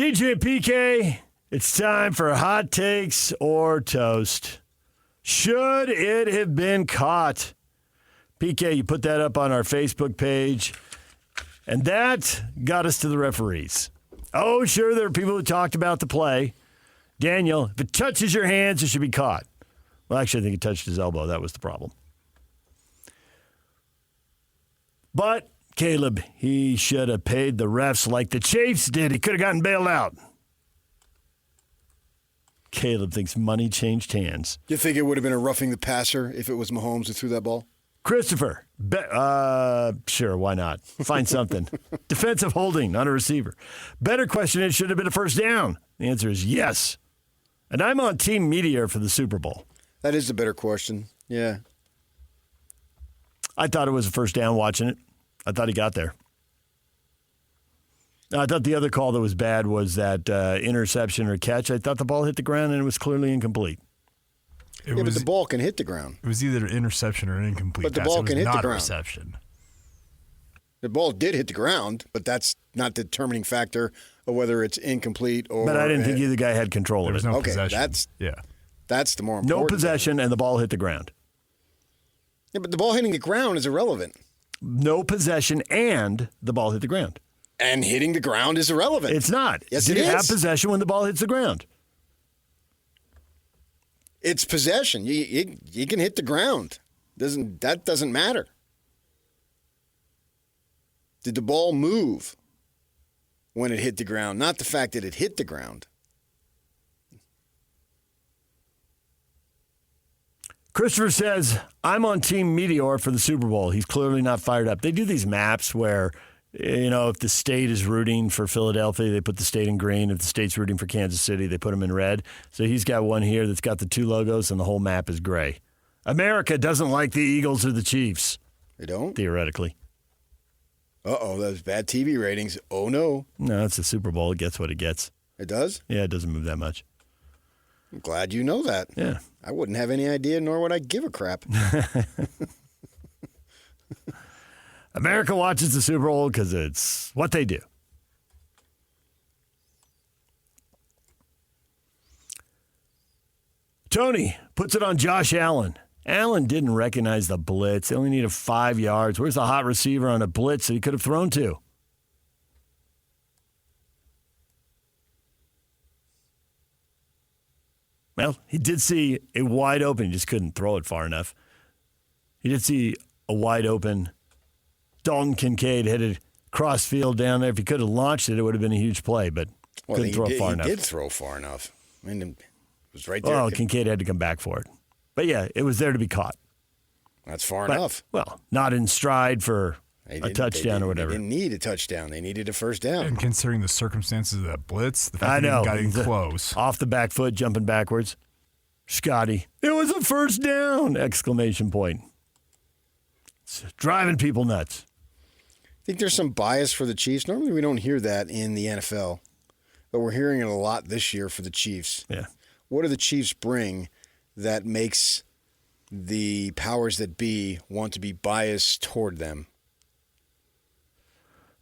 DJ and PK, it's time for hot takes or toast. Should it have been caught? PK, you put that up on our Facebook page, and that got us to the referees. Oh, sure, there are people who talked about the play. Daniel, if it touches your hands, it should be caught. Well, actually, I think it touched his elbow. That was the problem. But Caleb, he should have paid the refs like the Chiefs did. He could have gotten bailed out. Caleb thinks money changed hands. You think it would have been a roughing the passer if it was Mahomes who threw that ball? Christopher, sure, why not? Find something. Defensive holding, not a receiver. Better question is, should have been a first down? The answer is yes. And I'm on Team Meteor for the Super Bowl. That is the better question, yeah. I thought it was a first down watching it. I thought he got there. I thought the other call that was bad was that interception or catch. I thought the ball hit the ground and it was clearly incomplete. But the ball can hit the ground. It was either interception or incomplete. But the ball can hit the ground. Not reception. The ball did hit the ground, but that's not the determining factor of whether it's incomplete or. But I didn't think either guy had control of it. There was no Okay, possession. that's the more important. No possession and the ball hit the ground. Yeah, but the ball hitting the ground is irrelevant. No possession and the ball hit the ground. And hitting the ground is irrelevant. It's not. Yes, Did it you is. have possession when the ball hits the ground? It's possession. You can hit the ground. That doesn't matter. Did the ball move when it hit the ground? Not the fact that it hit the ground. Christopher says, I'm on Team Meteor for the Super Bowl. He's clearly not fired up. They do these maps where, if the state is rooting for Philadelphia, they put the state in green. If the state's rooting for Kansas City, they put them in red. So he's got one here that's got the two logos, and the whole map is gray. America doesn't like the Eagles or the Chiefs. They don't? Theoretically. Uh-oh, those bad TV ratings. Oh, no. No, it's the Super Bowl. It gets what it gets. It does? Yeah, it doesn't move that much. I'm glad you know that. Yeah. I wouldn't have any idea, nor would I give a crap. America watches the Super Bowl because it's what they do. Tony puts it on Josh Allen. Allen didn't recognize the blitz. They only needed 5 yards. Where's the hot receiver on a blitz that he could have thrown to? Well, he did see a wide open. He just couldn't throw it far enough. He did see a wide open. Dalton Kincaid headed cross field down there. If he could have launched it, it would have been a huge play, but couldn't throw it far enough. He did throw far enough. I mean, it was right there. Well, Kincaid had to come back for it. But, yeah, it was there to be caught. That's far enough. Well, not in stride for a touchdown or whatever. They didn't need a touchdown. They needed a first down. And considering the circumstances of that blitz, the fact that he got in close. Off the back foot, jumping backwards. Scotty, it was a first down! Exclamation point. It's driving people nuts. I think there's some bias for the Chiefs. Normally we don't hear that in the NFL, but we're hearing it a lot this year for the Chiefs. Yeah. What do the Chiefs bring that makes the powers that be want to be biased toward them?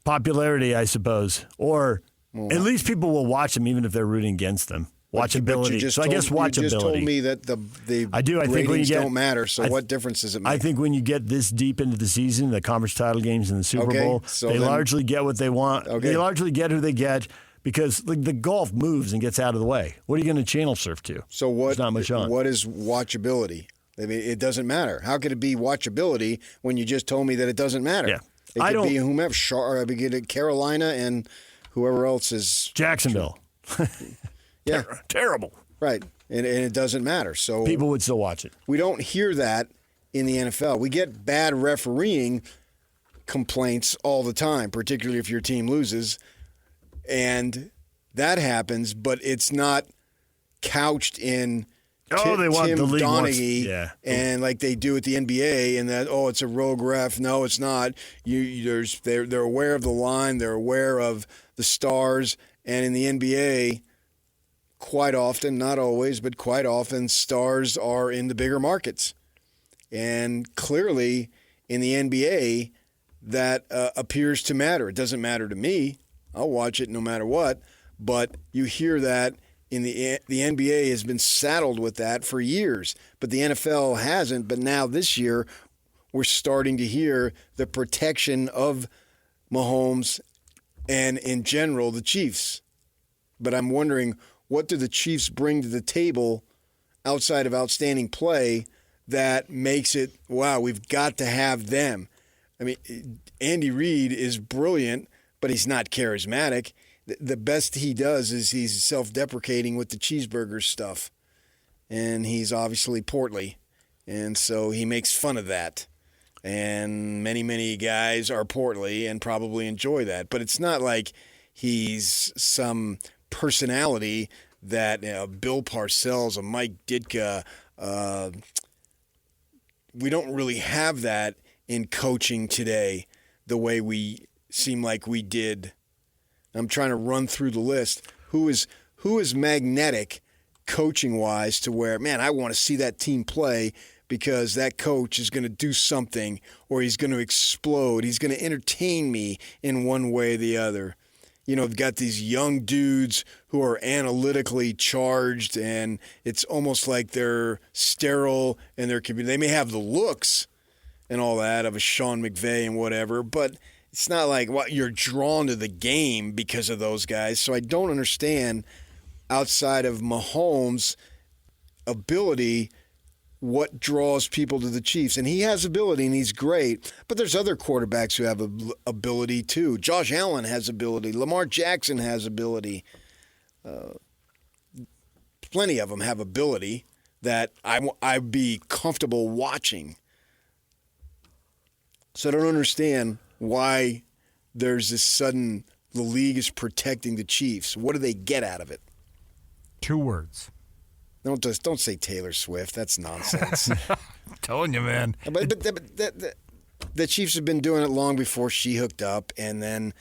Popularity, I suppose. Or at least people will watch them even if they're rooting against them. Watchability. So I guess watchability. You just told me that the ratings don't matter, so what difference does it make? I think when you get this deep into the season, the conference title games and the Super Bowl, they largely get what they want. Okay. They largely get who they get because the golf moves and gets out of the way. What are you going to channel surf to? So There's not much on. What is watchability? I mean, it doesn't matter. How could it be watchability when you just told me that it doesn't matter? Yeah. It could be whomever, Carolina and whoever else is. Jacksonville. Yeah. Terrible. Right. And it doesn't matter. So people would still watch it. We don't hear that in the NFL. We get bad refereeing complaints all the time, particularly if your team loses. And that happens, but it's not couched in they want Tim the league Donaghy and like they do at the NBA, and that it's a rogue ref. No, it's not. They're aware of the line. They're aware of the stars, and in the NBA, quite often, not always, but quite often, stars are in the bigger markets, and clearly in the NBA, that appears to matter. It doesn't matter to me. I'll watch it no matter what. But you hear that in the NBA has been saddled with that for years, but the NFL hasn't. But now this year, we're starting to hear the protection of Mahomes and, in general, the Chiefs. But I'm wondering, what do the Chiefs bring to the table outside of outstanding play that makes it, wow, we've got to have them? I mean, Andy Reid is brilliant, but he's not charismatic. The best he does is he's self-deprecating with the cheeseburger stuff. And he's obviously portly. And so he makes fun of that. And many, many guys are portly and probably enjoy that. But it's not like he's some personality that Bill Parcells, a Mike Ditka. We don't really have that in coaching today the way we seem like we did. I'm trying to run through the list. Who is magnetic coaching-wise to where, man, I want to see that team play because that coach is going to do something or he's going to explode. He's going to entertain me in one way or the other. You know, they've got these young dudes who are analytically charged, and it's almost like they're sterile and they may have the looks and all that of a Sean McVay and whatever, but it's not like you're drawn to the game because of those guys. So I don't understand, outside of Mahomes' ability, what draws people to the Chiefs. And he has ability, and he's great. But there's other quarterbacks who have ability, too. Josh Allen has ability. Lamar Jackson has ability. Plenty of them have ability that I'd be comfortable watching. So I don't understand why there's this sudden, the league is protecting the Chiefs. What do they get out of it? 2 words. Don't say Taylor Swift. That's nonsense. I'm telling you, man. But the Chiefs have been doing it long before she hooked up, and then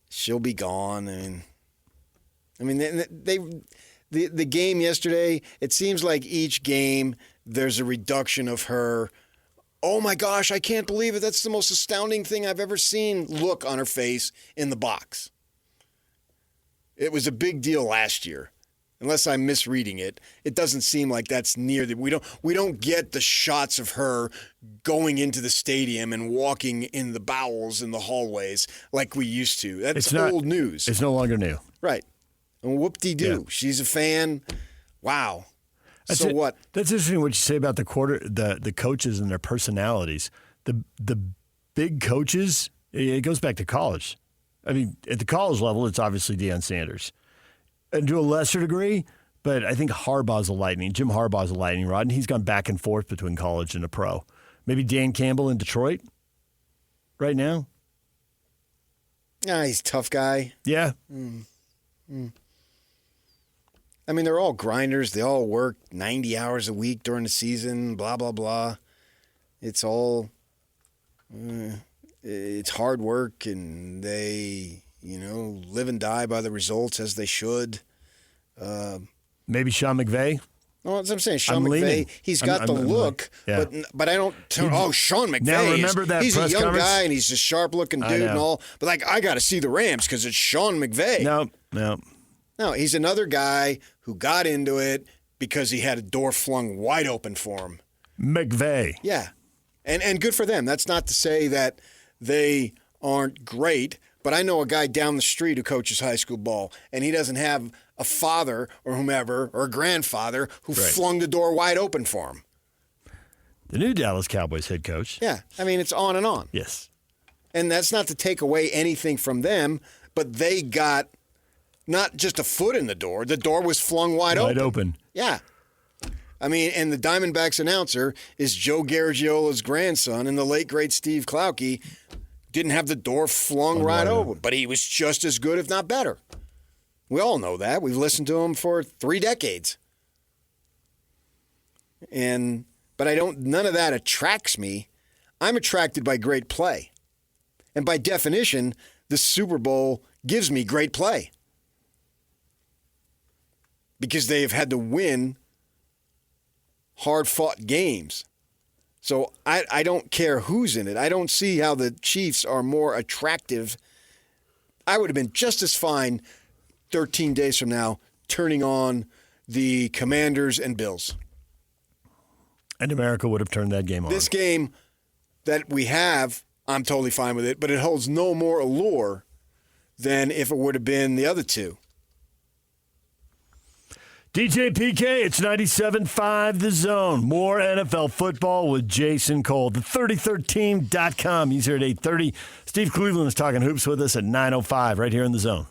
she'll be gone. I mean, the game yesterday, it seems like each game there's a reduction of her. Oh my gosh, I can't believe it. That's the most astounding thing I've ever seen look on her face in the box. It was a big deal last year. Unless I'm misreading it, it doesn't seem like that's near the. We don't get the shots of her going into the stadium and walking in the bowels in the hallways like we used to. That's old news. It's no longer new. Right. And whoop-de-doo. Yeah. She's a fan. Wow. What? That's interesting what you say about the coaches and their personalities. The big coaches, it goes back to college. I mean, at the college level, it's obviously Deion Sanders. And to a lesser degree, but I think Jim Harbaugh's a lightning rod, and he's gone back and forth between college and a pro. Maybe Dan Campbell in Detroit right now? Yeah, he's a tough guy. Yeah. I mean, they're all grinders. They all work 90 hours a week during the season, blah, blah, blah. It's all, it's hard work, and they, live and die by the results as they should. Maybe Sean McVay? No, that's what I'm saying. Sean McVay, he's got the look, yeah. but I don't – Sean McVay. Now, remember that he's press a young conference? guy, and he's a sharp-looking dude and all. But, I got to see the Rams because it's Sean McVay. No, he's another guy who got into it because he had a door flung wide open for him. McVay. Yeah. And good for them. That's not to say that they aren't great, but I know a guy down the street who coaches high school ball, and he doesn't have a father or whomever or a grandfather who flung the door wide open for him. The new Dallas Cowboys head coach. Yeah. I mean, it's on and on. Yes. And that's not to take away anything from them, but they got not just a foot in the door. The door was flung wide open. Yeah. I mean, and the Diamondbacks announcer is Joe Garagiola's grandson, and the late, great Steve Klauke didn't have the door flung right open, but he was just as good, if not better. We all know that. We've listened to him for 3 decades. But none of that attracts me. I'm attracted by great play. And by definition, the Super Bowl gives me great play. Because they have had to win hard-fought games. So I don't care who's in it. I don't see how the Chiefs are more attractive. I would have been just as fine 13 days from now, turning on the Commanders and Bills. And America would have turned that game on. This game that we have, I'm totally fine with it, but it holds no more allure than if it would have been the other two. DJ PK, it's 97.5 The Zone. More NFL football with Jason Cole. The 3013.com. He's here at 8:30. Steve Cleveland is talking hoops with us at 9:05 right here in The Zone.